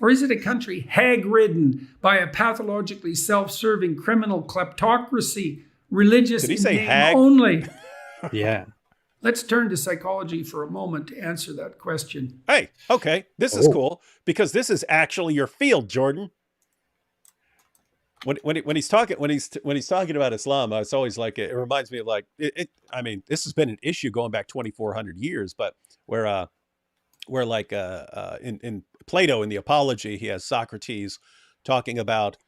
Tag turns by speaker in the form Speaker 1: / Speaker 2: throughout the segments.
Speaker 1: Or is it a country hag-ridden by a pathologically self-serving criminal kleptocracy, religious
Speaker 2: Did he
Speaker 1: in
Speaker 2: say
Speaker 1: name
Speaker 2: hag?
Speaker 1: only?
Speaker 3: Yeah.
Speaker 1: Let's turn to psychology for a moment to answer that question.
Speaker 2: Hey, okay, this is cool because this is actually your field, Jordan. When he's talking about Islam, it's always like it reminds me of like I mean, this has been an issue going back 2,400 years, but where like in Plato in the Apology, he has Socrates talking about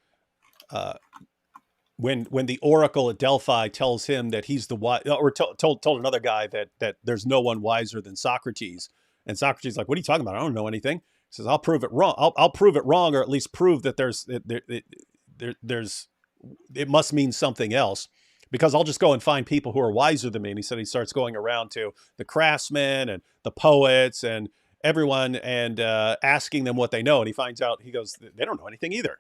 Speaker 2: when the oracle at Delphi tells him that he's the wise, or told another guy that there's no one wiser than Socrates, and Socrates is like, what are you talking about? I don't know anything. He says, I'll prove it wrong. I'll prove it wrong, or at least prove that it must mean something else, because I'll just go and find people who are wiser than me. And he said he starts going around to the craftsmen and the poets and everyone and asking them what they know. And he finds out, he goes, they don't know anything either.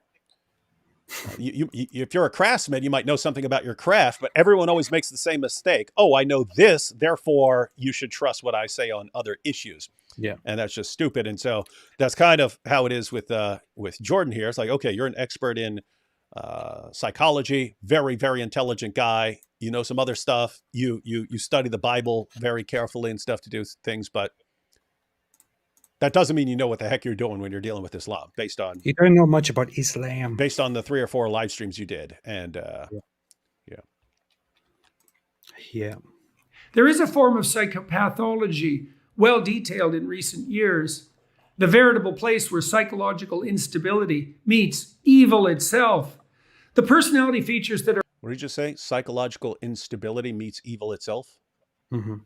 Speaker 2: If you're a craftsman, you might know something about your craft, but everyone always makes the same mistake. Oh, I know this, therefore you should trust what I say on other issues.
Speaker 3: Yeah.
Speaker 2: And that's just stupid. And so that's kind of how it is with Jordan here. It's like, okay, you're an expert in psychology, very, very intelligent guy. You know some other stuff. You study the Bible very carefully and stuff to do things, but that doesn't mean you know what the heck you're doing when you're dealing with Islam, based on
Speaker 3: You don't know much about Islam.
Speaker 2: based on the 3 or 4 live streams you did. And
Speaker 3: Yeah.
Speaker 1: There is a form of psychopathology well detailed in recent years, the veritable place where psychological instability meets evil itself. The personality features that are
Speaker 2: what did you say? Psychological instability meets evil itself?
Speaker 3: Mm-hmm.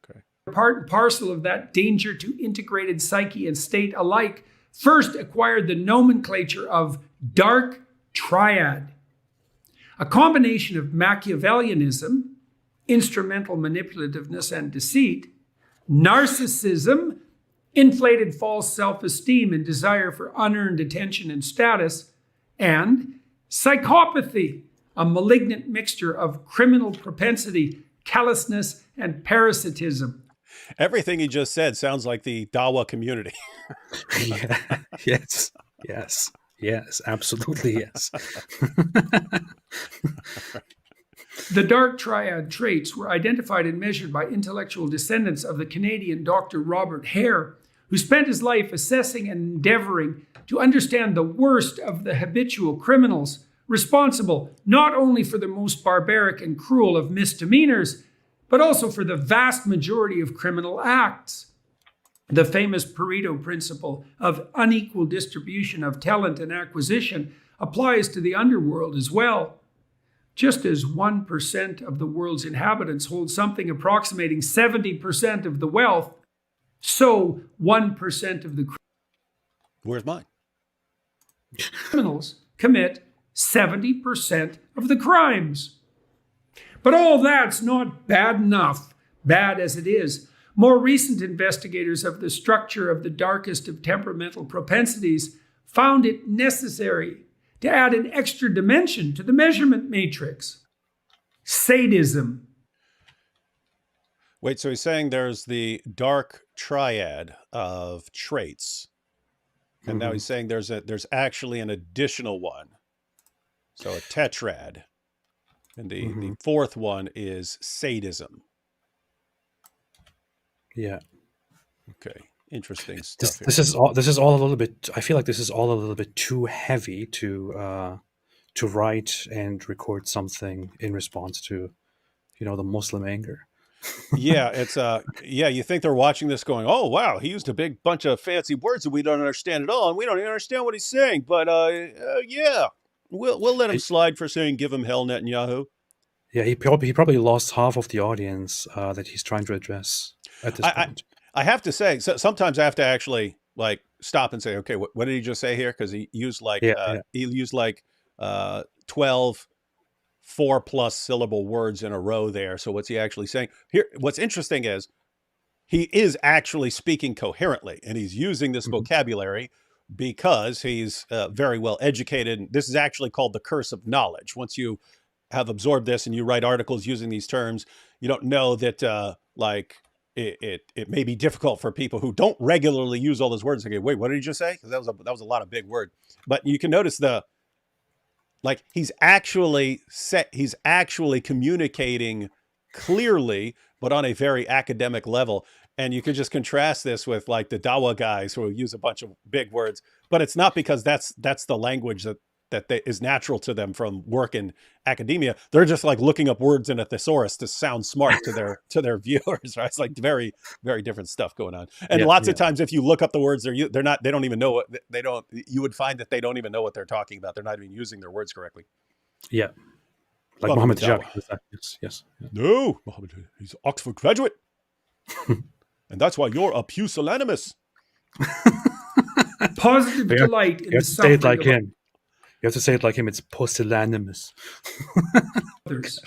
Speaker 2: Okay.
Speaker 1: part and parcel of that danger to integrated psyche and state alike first acquired the nomenclature of dark triad, a combination of Machiavellianism, instrumental manipulativeness and deceit, narcissism, inflated false self-esteem and desire for unearned attention and status, and psychopathy, a malignant mixture of criminal propensity, callousness, and parasitism.
Speaker 2: Everything he just said sounds like the Dawa community.
Speaker 3: Yeah. Yes. Yes. Yes. Absolutely. Yes.
Speaker 1: The dark triad traits were identified and measured by intellectual descendants of the Canadian Dr. Robert Hare, who spent his life assessing and endeavoring to understand the worst of the habitual criminals, responsible not only for the most barbaric and cruel of misdemeanors, but also for the vast majority of criminal acts. The famous Pareto principle of unequal distribution of talent and acquisition applies to the underworld as well. Just as 1% of the world's inhabitants hold something approximating 70% of the wealth, so 1% of the
Speaker 2: Where's mine?
Speaker 1: criminals commit 70% of the crimes. But all that's not bad enough, bad as it is. More recent investigators of the structure of the darkest of temperamental propensities found it necessary to add an extra dimension to the measurement matrix: sadism.
Speaker 2: Wait, so he's saying there's the dark triad of traits. And now he's saying there's actually an additional one. So a tetrad. And the fourth one is sadism.
Speaker 3: Yeah.
Speaker 2: Okay. Interesting stuff.
Speaker 3: This is all a little bit. I feel like this is all a little bit too heavy to write and record something in response to, the Muslim anger.
Speaker 2: Yeah, it's you think they're watching this going, oh wow, he used a big bunch of fancy words that we don't understand at all, and we don't even understand what he's saying. But yeah, we'll let him slide for saying give him hell, Netanyahu.
Speaker 3: Yeah, he probably lost half of the audience that he's trying to address at this point.
Speaker 2: I have to say, sometimes I have to actually like stop and say, okay, what did he just say here? Because he used like 12 4+ syllable words in a row there. So what's he actually saying here? What's interesting is he is actually speaking coherently, and he's using this vocabulary because he's very well educated. This is actually called the curse of knowledge. Once you have absorbed this and you write articles using these terms, you don't know that it may be difficult for people who don't regularly use all those words. Okay, wait, what did he just say? Because that was a lot of big word. But you can notice he's actually communicating clearly, but on a very academic level. And you could just contrast this with like the Dawa guys who use a bunch of big words, but it's not because that's the language that is natural to them from work in academia. They're just like looking up words in a thesaurus to sound smart to their viewers, right? It's like very, very different stuff going on. And lots of times if you look up the words, they don't even know what you would find that they don't even know what they're talking about. They're not even using their words correctly.
Speaker 3: Yeah. Like Mohammed Jabi. Yes.
Speaker 2: No, Mohammed, he's an Oxford graduate. And that's why you're a pusillanimous.
Speaker 1: Positive delight in the
Speaker 3: say it
Speaker 1: suffering
Speaker 3: like him. You have to say it like him. It's pusillanimous.
Speaker 1: others.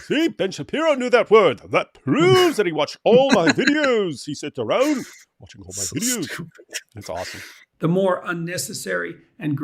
Speaker 2: See, Ben Shapiro knew that word. That proves that he watched all my videos. He sits around watching all my videos.
Speaker 3: Stupid.
Speaker 2: It's awesome.
Speaker 1: The more unnecessary and